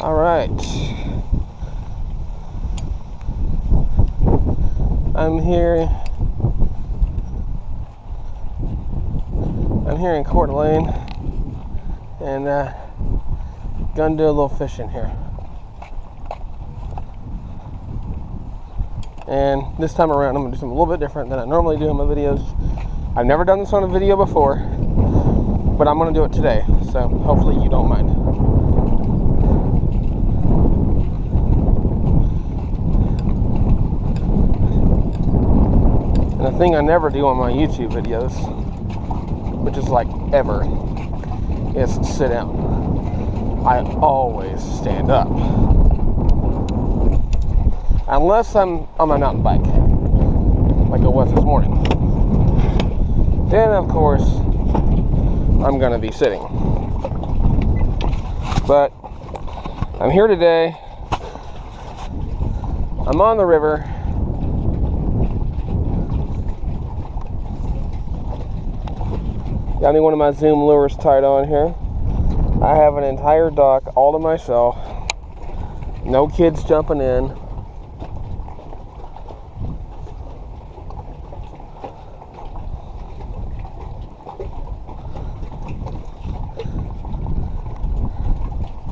All right. I'm here in Coeur d'Alene, and gonna do a little fishing here. And this time around, I'm gonna do something a little bit different than I normally do in my videos. I've never done this on a video before, but I'm gonna do it today, so hopefully you don't mind. And the thing I never do on my YouTube videos, which is like ever, is sit down. I always stand up. Unless I'm on my mountain bike, like it was this morning. Then, of course, I'm going to be sitting. But I'm here today. I'm on the river. Got me one of my Zoom lures tied on here. I have an entire dock all to myself. No kids jumping in.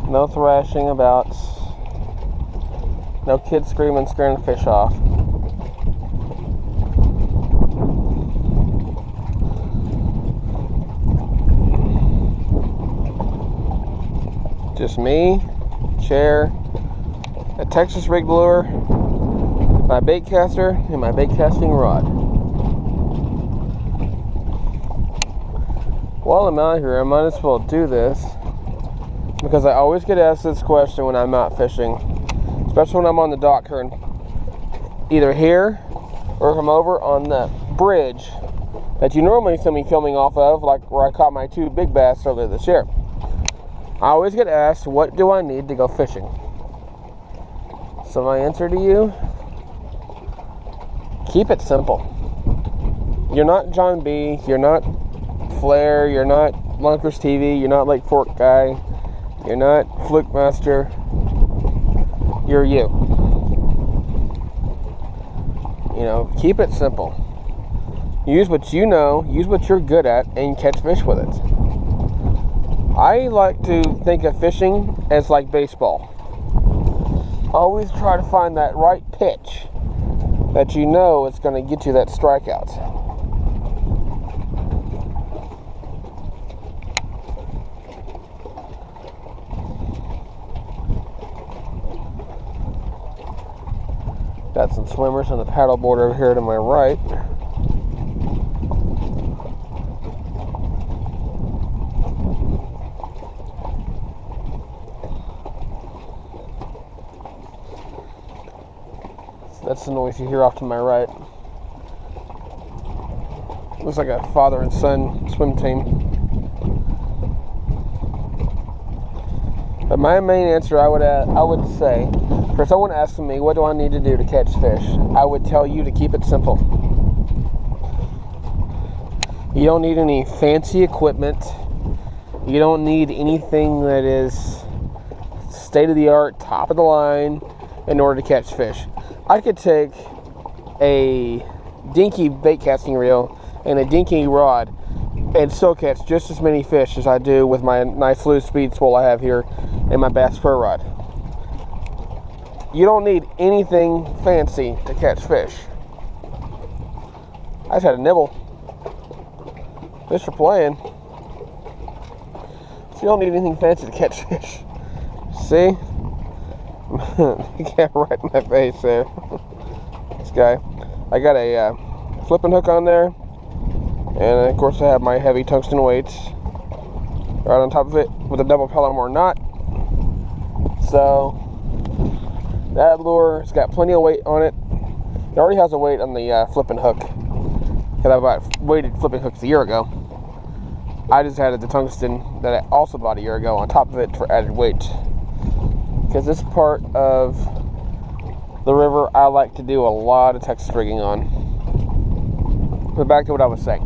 No thrashing about. No kids screaming, scaring the fish off. Just me, chair, a Texas rigged lure, my bait caster, and my bait casting rod. While I'm out here, I might as well do this because I always get asked this question when I'm out fishing, especially when I'm on the dock here, either here or if I'm over on the bridge that you normally see me filming off of, like where I caught my 2 big bass earlier this year. I always get asked, what do I need to go fishing? So my answer to you, keep it simple. You're not John B., you're not Flair, you're not Lunkers TV, you're not Lake Fork Guy, you're not Fluke Master, you're you. You know, keep it simple. Use what you know, use what you're good at, and catch fish with it. I like to think of fishing as like baseball. Always try to find that right pitch that you know is going to get you that strikeout. Got some swimmers on the paddleboard over here to my right. That's the noise you hear off to my right. Looks like a father and son swim team. But my main answer, I would say, for someone asking me, what do I need to do to catch fish? I would tell you to keep it simple. You don't need any fancy equipment. You don't need anything that is state-of-the-art, top-of-the-line in order to catch fish. I could take a dinky bait casting reel and a dinky rod and still catch just as many fish as I do with my nice loose speed spool I have here and my Bass Pro rod. You don't need anything fancy to catch fish. I just had a nibble. Fish are playing. So you don't need anything fancy to catch fish. See? You can't right in my face there. This guy. I got a flipping hook on there, and of course I have my heavy tungsten weights right on top of it with a double Palomar knot. So that lure has got plenty of weight on it. It already has a weight on the flipping hook because I bought weighted flipping hooks a year ago. I just added the tungsten that I also bought a year ago on top of it for added weight. Because this part of the river I like to do a lot of Texas rigging on. But back to what I was saying.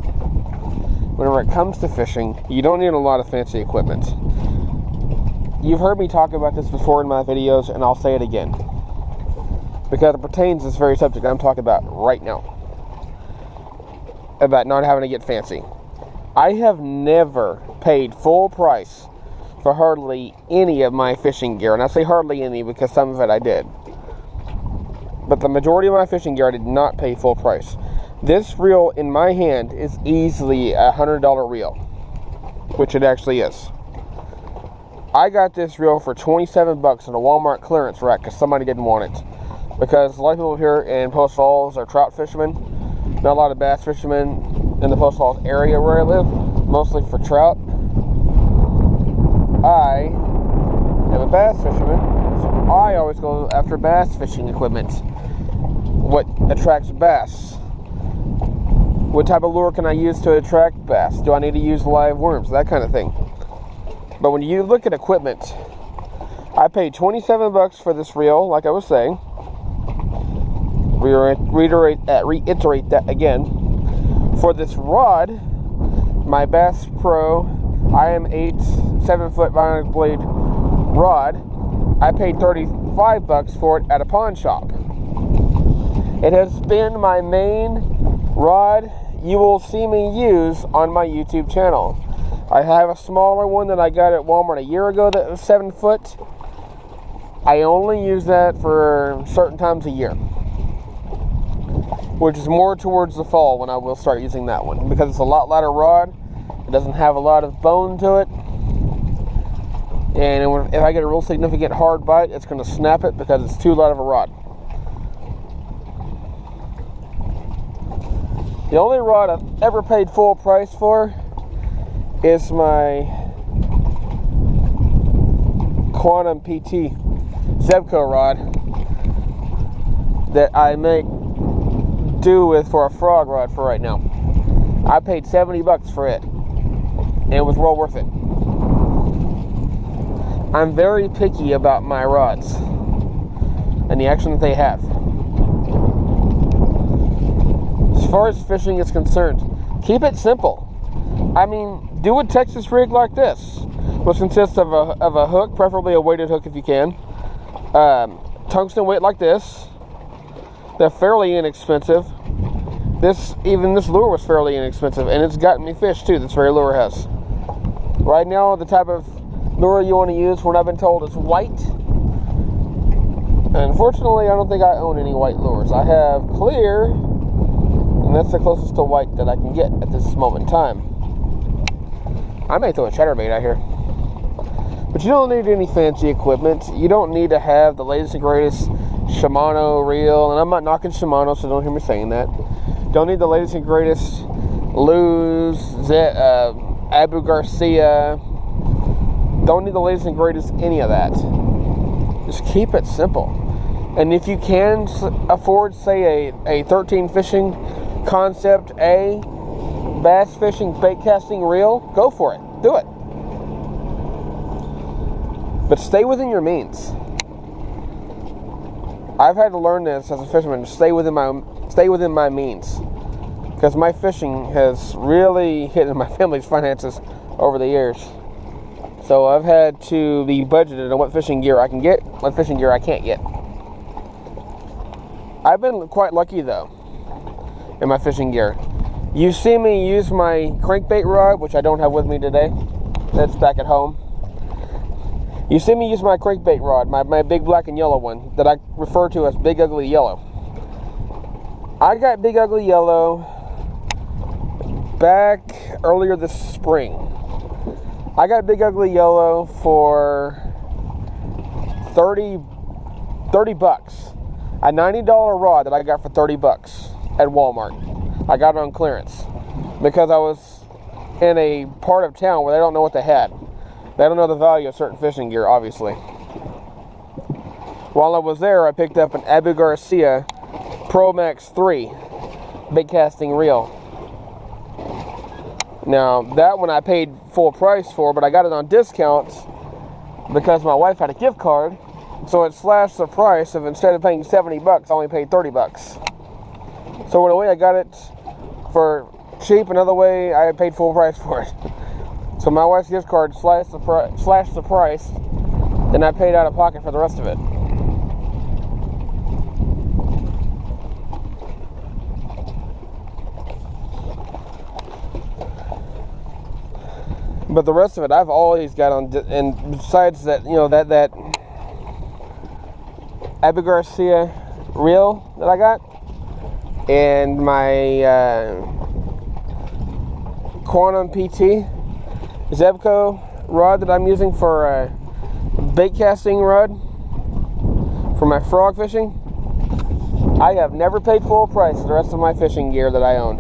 Whenever it comes to fishing, you don't need a lot of fancy equipment. You've heard me talk about this before in my videos, and I'll say it again, because it pertains to this very subject I'm talking about right now, about not having to get fancy. I have never paid full price for hardly any of my fishing gear, and I say hardly any because some of it I did. But the majority of my fishing gear I did not pay full price. This reel in my hand is easily a $100 reel, which it actually is. I got this reel for 27 bucks in a Walmart clearance rack because somebody didn't want it. Because a lot of people here in Post Falls are trout fishermen, not a lot of bass fishermen in the Post Falls area where I live, mostly for trout. I am a bass fisherman, so I always go after bass fishing equipment. What attracts bass? What type of lure can I use to attract bass? Do I need to use live worms? That kind of thing. But when you look at equipment, I paid 27 bucks for this reel, like I was saying. Reiterate that again. For this rod, my Bass Pro IM8 7-foot bionic blade rod, I paid 35 bucks for it at a pawn shop. It has been my main rod you will see me use on my YouTube channel. I have a smaller one that I got at Walmart a year ago that was 7 foot. I only use that for certain times a year, which is more towards the fall when I will start using that one, because it's a lot lighter rod. It doesn't have a lot of bone to it, and if I get a real significant hard bite, it's going to snap it because it's too light of a rod. The only rod I've ever paid full price for is my Quantum PT Zebco rod that I make do with for a frog rod for right now. I paid 70 bucks for it, and it was well worth it. I'm very picky about my rods and the action that they have. As far as fishing is concerned, keep it simple. I mean, do a Texas rig like this, which consists of a hook, preferably a weighted hook if you can, tungsten weight like this. They're fairly inexpensive. Even this lure was fairly inexpensive, and it's gotten me fish too, this very lure has. Right now, the type of lure you want to use, what I've been told, is white. Unfortunately, I don't think I own any white lures. I have clear, and that's the closest to white that I can get at this moment in time. I may throw a chatterbait out here. But you don't need any fancy equipment. You don't need to have the latest and greatest Shimano reel, and I'm not knocking Shimano, so don't hear me saying that. Don't need the latest and greatest Luz, Abu Garcia. Don't need the latest and greatest any of that. Just keep it simple. And if you can afford, say, a 13 fishing Concept A bass fishing bait casting reel, go for it. Do it. But stay within your means. I've had to learn this as a fisherman, to stay within my means, because my fishing has really hit in my family's finances over the years. So I've had to be budgeted on what fishing gear I can get, what fishing gear I can't get. I've been quite lucky though in my fishing gear. You see me use my crankbait rod, which I don't have with me today. That's back at home. You see me use my crankbait rod, my big black and yellow one, that I refer to as Big Ugly Yellow. I got Big Ugly Yellow back earlier this spring. I got Big Ugly Yellow for 30 bucks. A $90 rod that I got for 30 bucks at Walmart. I got it on clearance because I was in a part of town where they don't know what they had. They don't know the value of certain fishing gear, obviously. While I was there, I picked up an Abu Garcia Pro Max 3 bait casting reel. Now, that one I paid full price for, but I got it on discount because my wife had a gift card, so it slashed the price of, instead of paying 70 bucks, I only paid 30 bucks. So in a way, I got it for cheap. Another way, I paid full price for it. So my wife's gift card slashed the price then I paid out of pocket for the rest of it. But the rest of it, I've always got on, and besides that, you know, that Abu Garcia reel that I got, and my Quantum PT Zebco rod that I'm using for bait casting rod for my frog fishing, I have never paid full price for the rest of my fishing gear that I own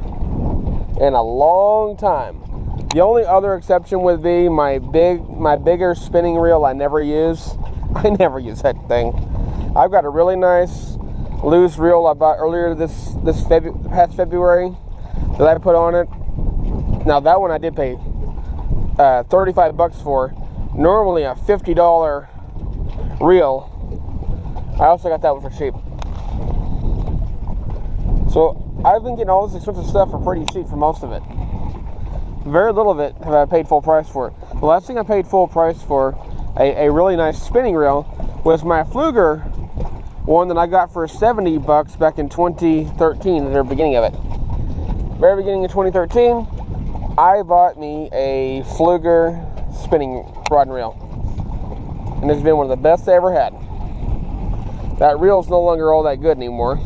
in a long time. The only other exception would be my bigger spinning reel I never use. I never use that thing. I've got a really nice loose reel I bought earlier past February that I put on it. Now that one I did pay $35 for. Normally a $50 reel. I also got that one for cheap. So I've been getting all this expensive stuff for pretty cheap for most of it. Very little of it have I paid full price for. The last thing I paid full price for, a really nice spinning reel, was my Fluger one that I got for $70 back in 2013, at the beginning of it. Very beginning of 2013, I bought me a Fluger spinning rod and reel. And it's been one of the best I ever had. That reel's no longer all that good anymore,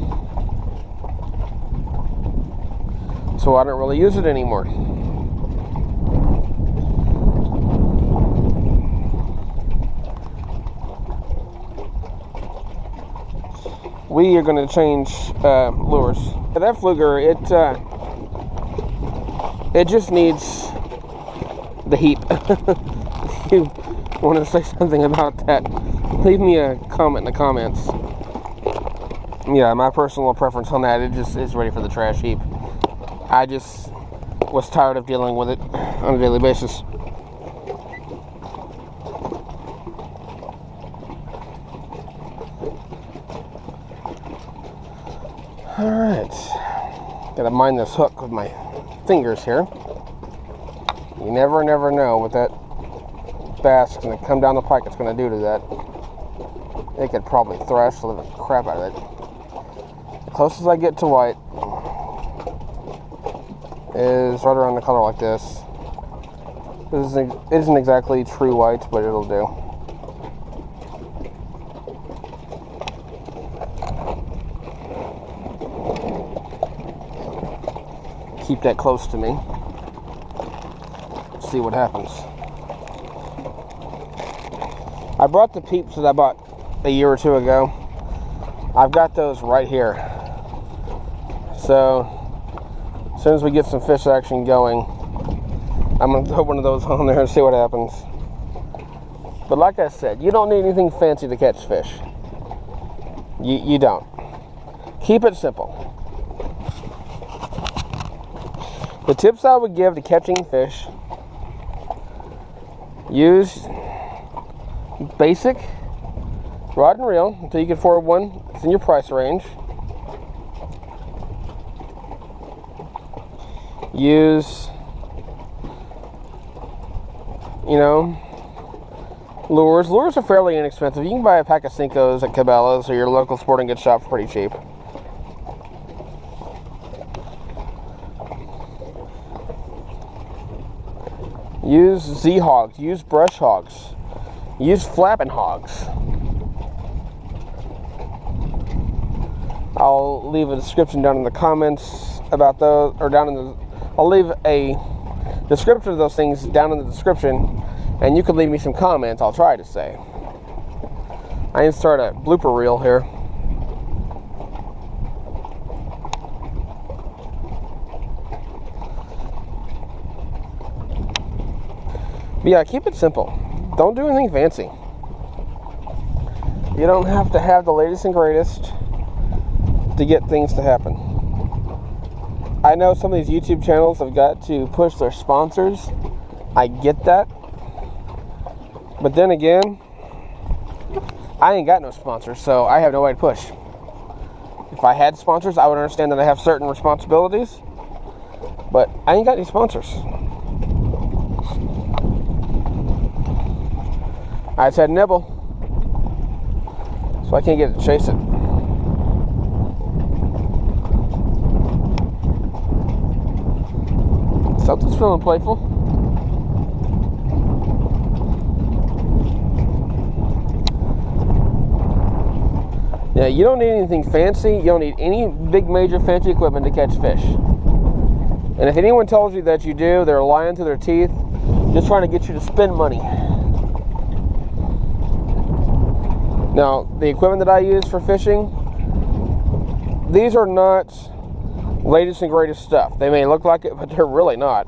so I don't really use it anymore. We are going to change lures. That Fluger, it just needs the heap. If you want to say something about that, leave me a comment in the comments. Yeah, my personal preference on that, it just is ready for the trash heap. I just was tired of dealing with it on a daily basis. Alright, gotta mind this hook with my fingers here. You never know what that bass is gonna come down the pike it's gonna do to that. It could probably thrash the living crap out of it. The closest I get to white is right around the color like this. It isn't exactly true white, but it'll do. Keep that close to me. See what happens. I brought the peeps that I bought a year or two ago. I've got those right here. So as soon as we get some fish action going, I'm going to throw one of those on there and see what happens. But like I said, you don't need anything fancy to catch fish. You don't. Keep it simple. The tips I would give to catching fish: use basic rod and reel until you can afford one that's in your price range. Use, lures. Lures are fairly inexpensive. You can buy a pack of Cincos at Cabela's or your local sporting goods shop for pretty cheap. Use Z-hogs, use brush hogs, use flapping hogs. I'll leave a description down in the comments about those, or I'll leave a description of those things down in the description, and you can leave me some comments. I'll try to say. I need to start a blooper reel here. But yeah, keep it simple. Don't do anything fancy. You don't have to have the latest and greatest to get things to happen. I know some of these YouTube channels have got to push their sponsors. I get that. But then again, I ain't got no sponsors, so I have no way to push. If I had sponsors, I would understand that I have certain responsibilities. But I ain't got any sponsors. I just had nibble. so I can't get it to chase it. Something's feeling playful. Yeah, you don't need anything fancy. You don't need any big major fancy equipment to catch fish. And if anyone tells you that you do, they're lying to their teeth, just trying to get you to spend money. Now, the equipment that I use for fishing, these are not latest and greatest stuff. They may look like it, but they're really not.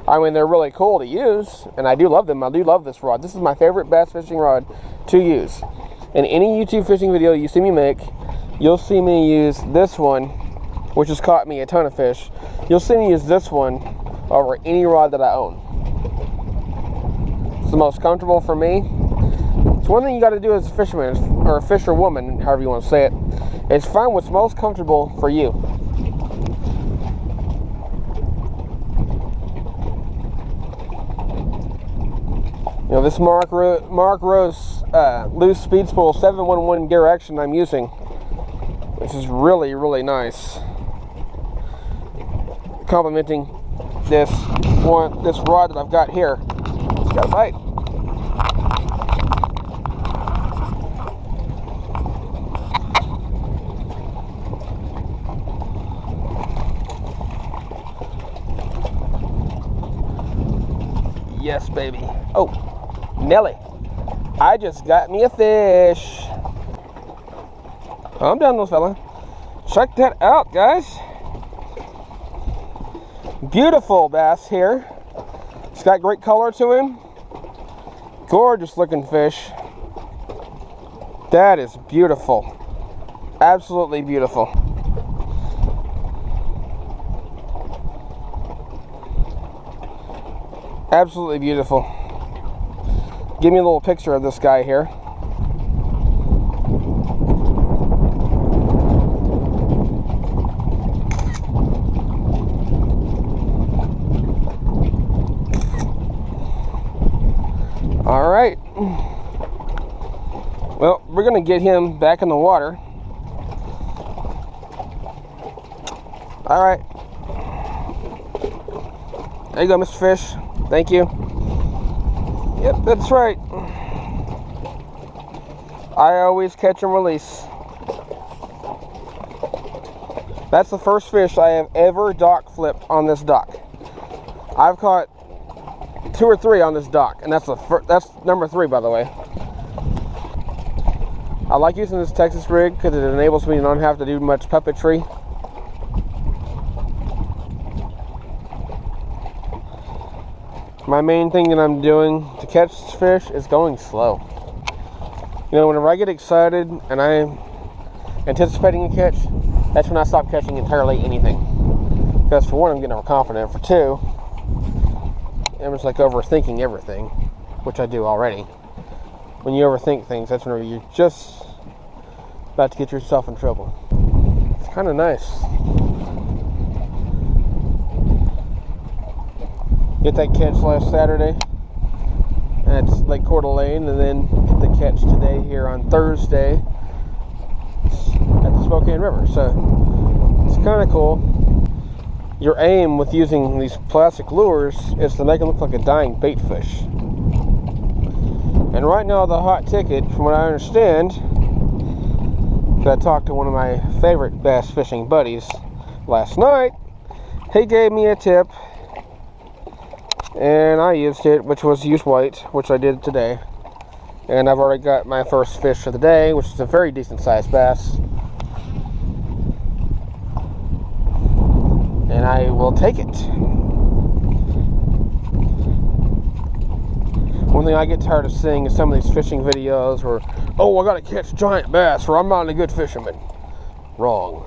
I mean, they're really cool to use, and I do love them. I do love this rod. This is my favorite bass fishing rod to use. In any YouTube fishing video you see me make, you'll see me use this one, which has caught me a ton of fish. You'll see me use this one over any rod that I own. It's the most comfortable for me. It's one thing you got to do as a fisherman, or a fisherwoman, however you want to say it, is find what's most comfortable for you. You know, this Mark Rose loose speed spool 711 gear action I'm using, which is really, really nice. Complementing this rod that I've got here. It's got a bite. Yes, baby. Oh, Nelly, I just got me a fish. I'm done, little fella. Check that out, guys. Beautiful bass here. It's got great color to him. Gorgeous looking fish. That is beautiful. Absolutely beautiful. Absolutely beautiful. Give me a little picture of this guy here. All right. Well, we're gonna get him back in the water. All right. There you go, Mr. Fish. Thank you. Yep, that's right. I always catch and release. That's the first fish I have ever dock flipped on this dock. I've caught 2 or 3 on this dock, and that's number 3, by the way. I like using this Texas rig because it enables me to not have to do much puppetry. My main thing that I'm doing to catch this fish is going slow. You know, whenever I get excited and I'm anticipating a catch, that's when I stop catching entirely anything. Because for one, I'm getting overconfident. For two, I'm just like overthinking everything, which I do already. When you overthink things, that's when you're just about to get yourself in trouble. It's kind of nice. Get that catch last Saturday at Lake Coeur d'Alene, and then get the catch today here on Thursday at the Spokane River. So it's kind of cool. Your aim with using these plastic lures is to make them look like a dying bait fish. And right now the hot ticket, from what I understand, I talked to one of my favorite bass fishing buddies last night. He gave me a tip, and I used it, which was use white, which I did today. And I've already got my first fish of the day, which is a very decent sized bass. And I will take it. One thing I get tired of seeing is some of these fishing videos where, oh, I gotta catch giant bass or I'm not a good fisherman. Wrong.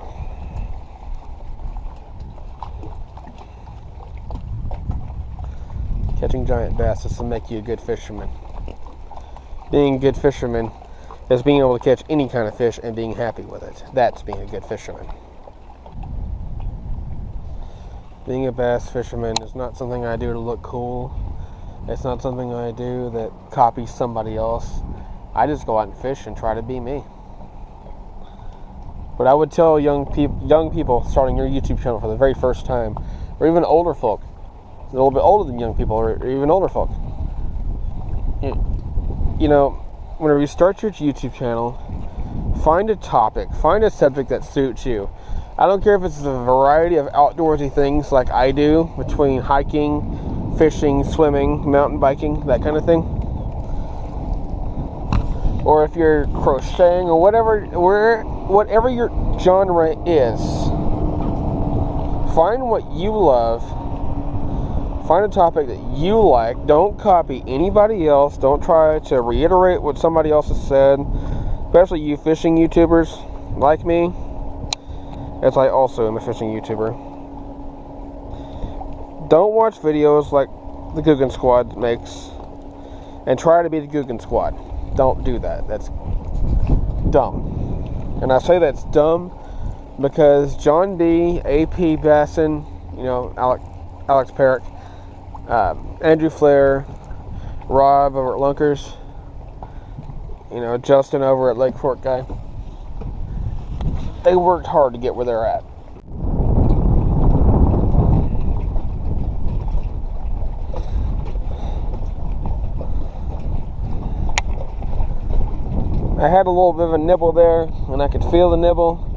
Catching giant bass doesn't make you a good fisherman. Being a good fisherman is being able to catch any kind of fish and being happy with it. That's being a good fisherman. Being a bass fisherman is not something I do to look cool. It's not something I do that copies somebody else. I just go out and fish and try to be me. But I would tell young people starting your YouTube channel for the very first time, or even older folk, a little bit older than young people, or even older folk. You know, whenever you start your YouTube channel, find a topic, find a subject that suits you. I don't care if it's a variety of outdoorsy things like I do, between hiking, fishing, swimming, mountain biking, that kind of thing. Or if you're crocheting or whatever your genre is, find what you love. Find a topic that you like. Don't copy anybody else. Don't try to reiterate what somebody else has said. Especially you fishing YouTubers like me, as I also am a fishing YouTuber. Don't watch videos like the Guggen Squad makes and try to be the Guggen Squad. Don't do that. That's dumb. And I say that's dumb because John B, AP Bassin, you know, Alex Perrick, Andrew Flair, Rob over at Lunkers, you know, Justin over at Lake Fork Guy. They worked hard to get where they're at. I had a little bit of a nibble there, and I could feel the nibble.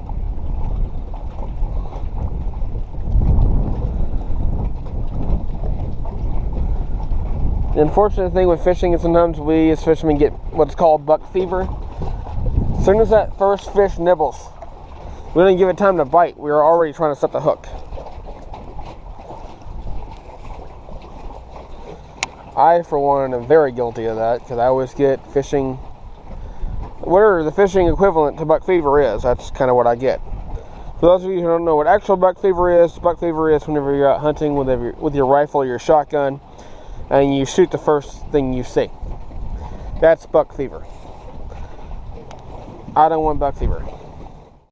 The unfortunate thing with fishing is sometimes we as fishermen get what's called buck fever. As soon as that first fish nibbles, we don't even give it time to bite. We are already trying to set the hook. I, for one, am very guilty of that because I always get fishing. Whatever the fishing equivalent to buck fever is, that's kind of what I get. For those of you who don't know what actual buck fever is whenever you're out hunting with your rifle or your shotgun and you shoot the first thing you see. That's buck fever. I don't want buck fever.